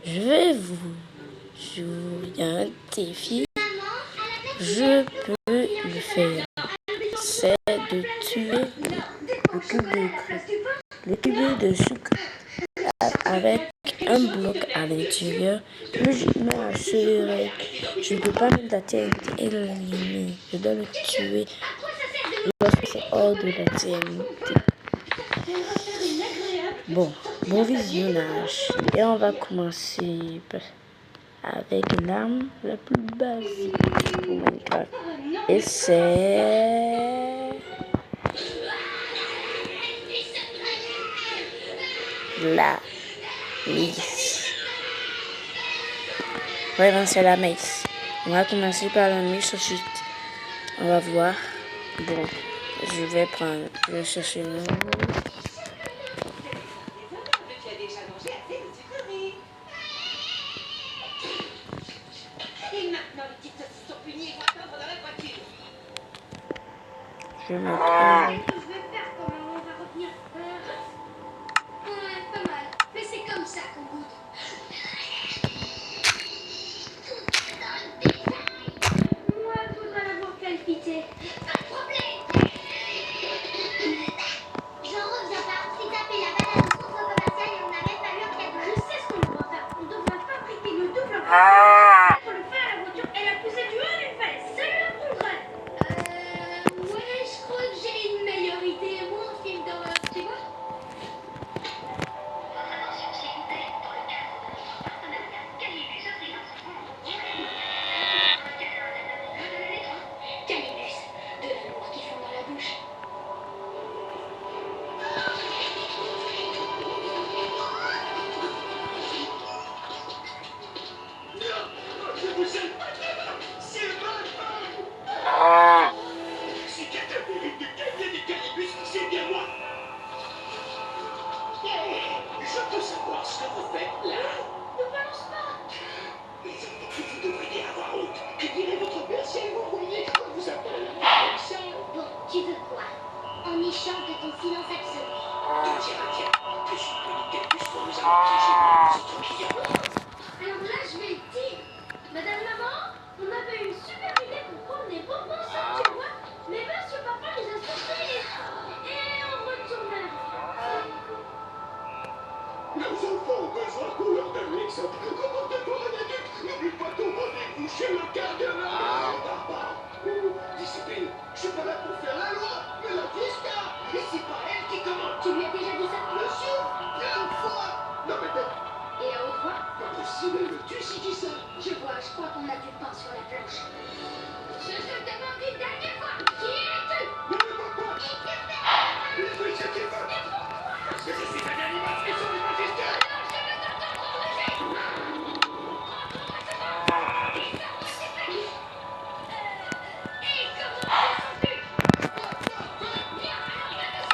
Je vais vous jouer un défi. Je peux le faire. C'est de tuer le cube de sucre avec un bloc à l'intérieur. Plus je m'assurerai que je ne peux pas mettre la TNT et l'éliminer. Je dois le tuer lorsque c'est hors de la TNT. Bon visionnage. Et on va commencer avec l'arme la plus basique pour Minecraft. Et c'est la mace. Vraiment, c'est la mace. On va commencer par la mace ensuite. On va voir. Bon, je vais chercher le nom. Je vais mettre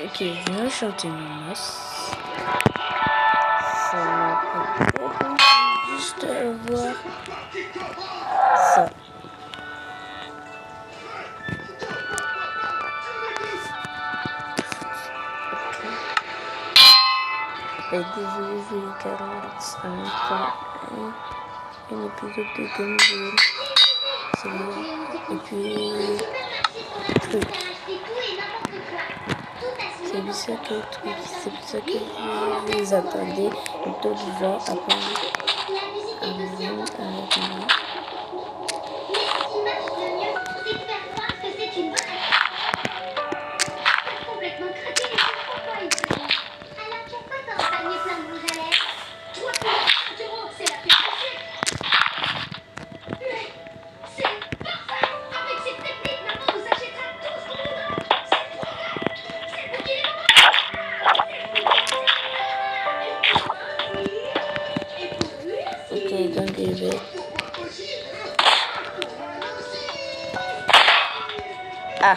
Ok, je vais chanter mon os. Ça m'a peut-être juste voir ça. Et désolé, je vais carrément en même temps un épisode de Gumball. C'est bon. Et puis truc. C'est pour ça que je les attendais plutôt du genre après avec moi. Ok, donc je vais... Ah!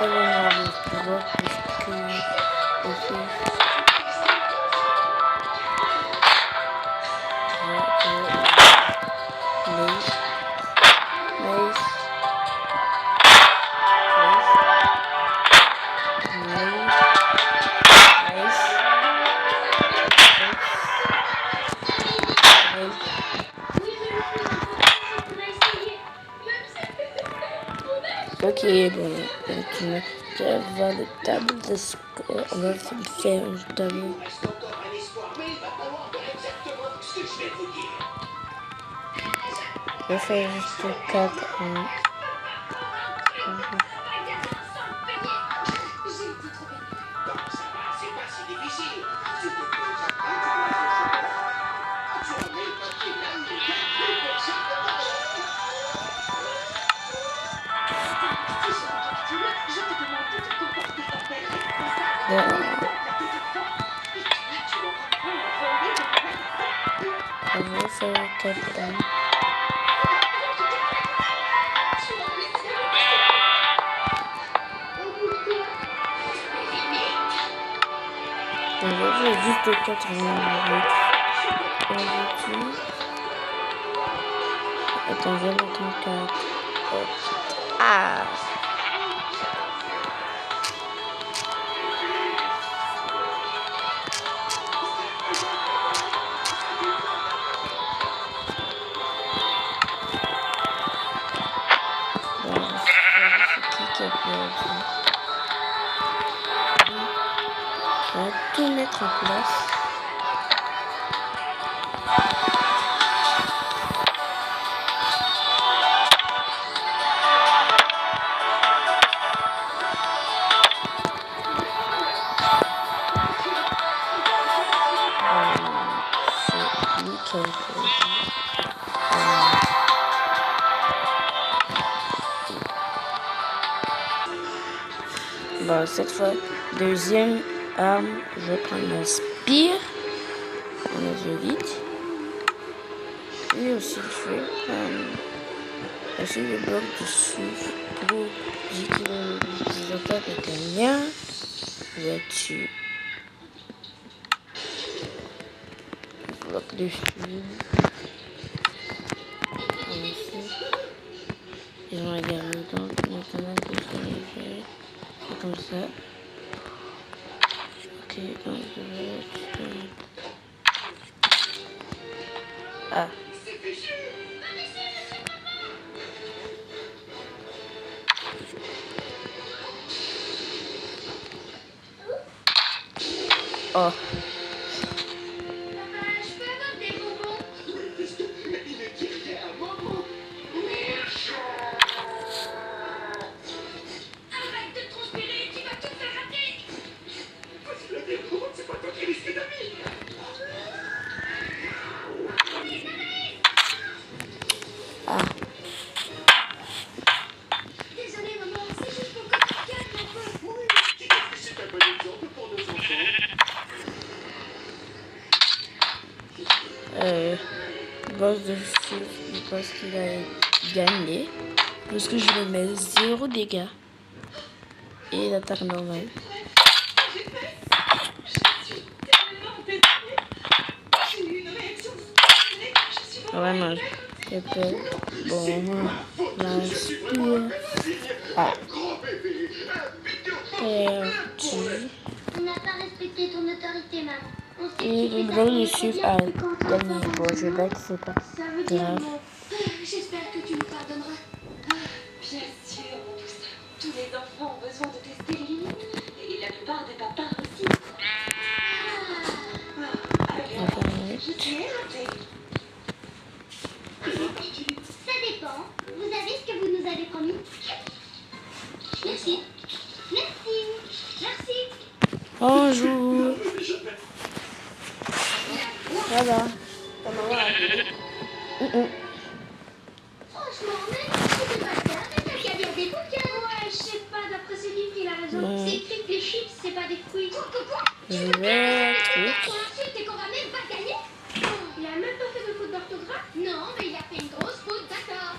pouvoir parce que ok, bon, maintenant, je vais voir le tableau de score. On va faire un tableau. Je vais faire juste 4 en... On va faire 4 ans. On va faire juste 4 ans. Attends, je vais mettre un 4. Ah! On va tout mettre en place. C'est nickel. Bon, cette fois, deuxième arme, je vais prendre la spire. On a vu vite. Et aussi, je vais prendre aussi le bloc de souffle pour dire que l'utilisateur est un lien. Je vais dessus. Bloc de fil. Ils vont regarder donc maintenant que je vais faire comme ça. Ok, donc je vais... Ah. Oh. Boss de souffle, je pense qu'il a gagné. Parce que je lui mets 0 dégâts. Et l'attaque normale. Vraiment, je peux. Bon, la spire. Ah. Perdu. On n'a pas respecté ton autorité, maman. Et le bloc de suivre a gagné. Bon, je vais que c'est pas grave. J'espère que tu nous pardonneras. Bien sûr, mon douce. Tous les enfants ont besoin de tester les limites. Et la plupart des papas aussi. Allez, je t'ai raté. Ça dépend. Vous avez ce que vous nous avez promis. Merci. Merci. Merci. Bonjour. Ça va? Franchement, même si tu peux pas le faire, t'as qu'à lire des bouquins. Ouais, je sais pas, d'après ce livre, il a raison. C'est écrit que les chips, c'est pas des fruits. Quoi? Je vais... Pour l'insulte et qu'on va même pas gagner. Il a même pas fait de faute d'orthographe. Non, mais il a fait une grosse faute, d'accord.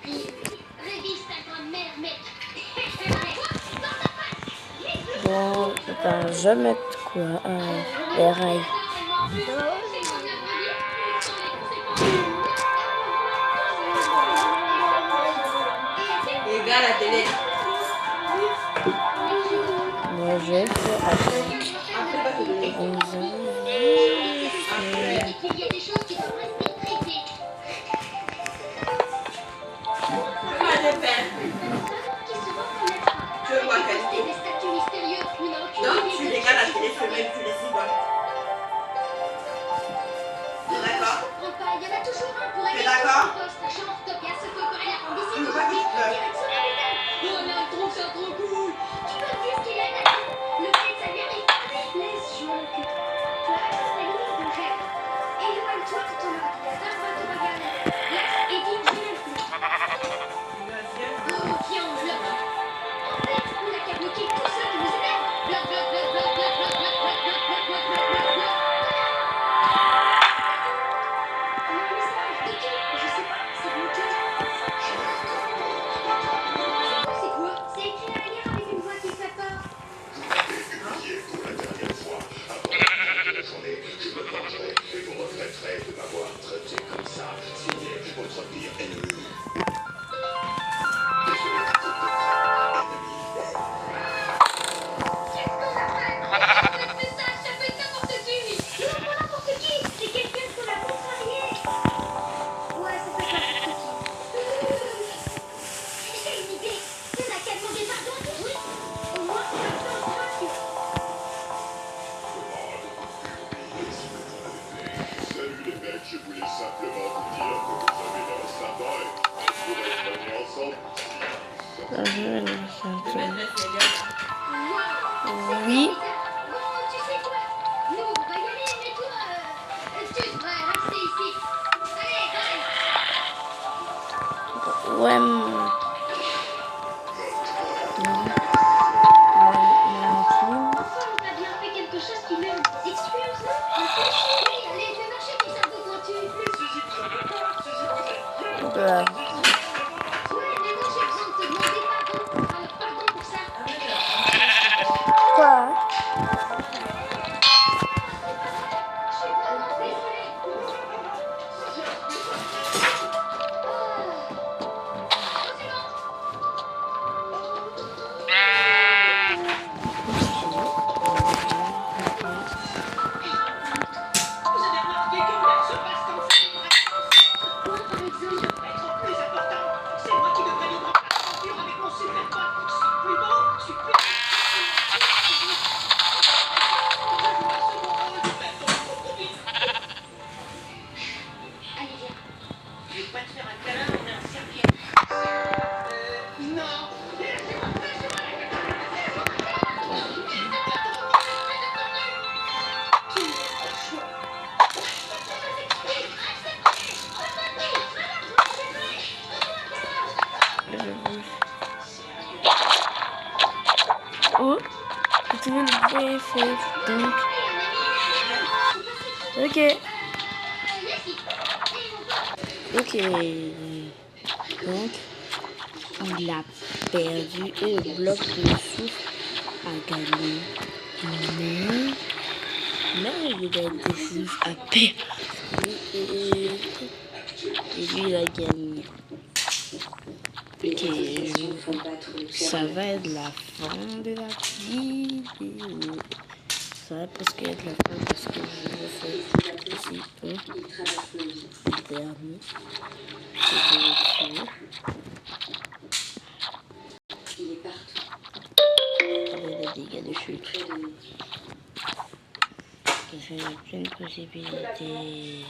Révise ta grand-mère, mais... Quoi? Attends, je vais mettre quoi? Les rails. Regarde la télé. Moi, je vais faire avec. Après, va te donner. Il y a des choses qui sont restées traitées. Comment je fais? Qui se reconnaissent pas. Tu veux voir quelle C'était des statues mystérieuses. Nous n'avons aucune Non, idée tu de regardes la qui télé, sont tu mets tous les secondes. D'accord? Je comprends pas. Il y en a toujours un pour T'es aider d'accord? son poste. Genre, Topia se fait courir la condition. Je veux pas que tu pleures. Direction la maison. Oh là, je trouve ça trop cool. Tu peux me dire ce qu'il a là-dessus? Le fait que ça lui arrive pas. Laisse jouer le cul. Tu as raison, c'est limite de rêve. Éloigne-toi de ton ordinateur, va te regarder. Laisse et dis que je n'aime plus. Oh, viens, on bloque. En fait, on a qu'à bloquer tout ça qui nous énerve. Bloc, bloc, bloc, bloc, bloc, bloc, bloc, bloc, bloc, bloc, bloc, bloc, bloc, bloc. On a un message de qui? Je sais pas, c'est bloqué. C'est quoi? C'est écrit à lire avec une voix qui fait peur. Salut les mecs, je voulais simplement vous dire que vous avez l'air sympa et qu'on pourrait travailler ensemble. Oui. Bon, tu sais quoi? Nous, on va y aller, mais toi, tu devrais rester ici. Allez, guys! Ouais. Enfin, on a bien fait quelque chose qui mérite des excuses, non? Oui, allez, fais marcher tes cerveaux quand tu es plus. Voilà. Ouais, mais moi j'ai besoin de te demander pardon. Alors, pardon pour ça. Quoi? Je suis vraiment désolée. Vous avez remarqué que rien se passe comme ça. Quoi, par exemple? Être plus important, c'est moi qui devrais vivre en aventure avec mon super pote. Je suis plus beau, je suis plus... Allez, viens. Je vais pas te faire un câlin, on est un serviette. Non. Oh, tu veux le faire donc. Ok. Ok. Donc, il a perdu et le bloc de souffle a gagné. Mais il a décisif à perdre. Et lui, il a gagné. Ok, ça va être la fin de la vidéo. Ça va presque être la fin parce que je vais faire ici le dernier. Il est partout. Avec les dégâts de chute. Il y a plein de possibilités.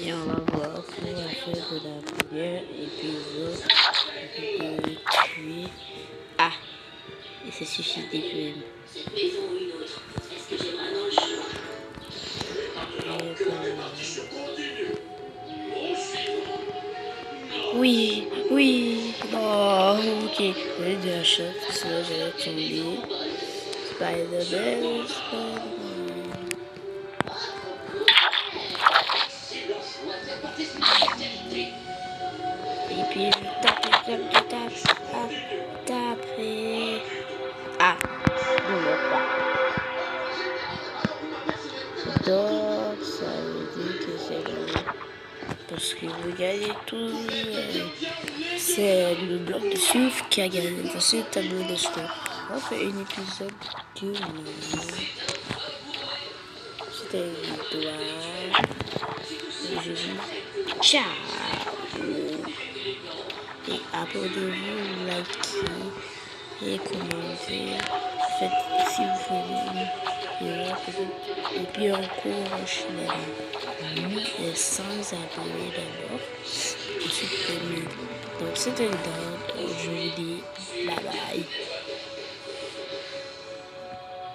Et on va voir pour la fin de la première épisode. Puis... Ah! Et ça suffit des films. Cette maison ou une autre, est-ce que j'ai vraiment le choix? Oui, oui, Oh, ok. J'ai de la chance, parce que là, j'allais tomber. Spider-Man, Spider-Man. Et puis, je tape. Ah, on l'a pas. Donc, ça veut dire que c'est bon. Parce que vous gagnez tout. C'est le bloc de suivre qui a gagné. Voici le tableau de score. On fait un épisode de c'était une victoire. Et je dis ciao. Et abonnez-vous, likez et commentez. Faites si vous voulez. Et puis encourage les 100 abonnés d'abord. Ensuite, donc c'était le temps. Je vous dis bye bye.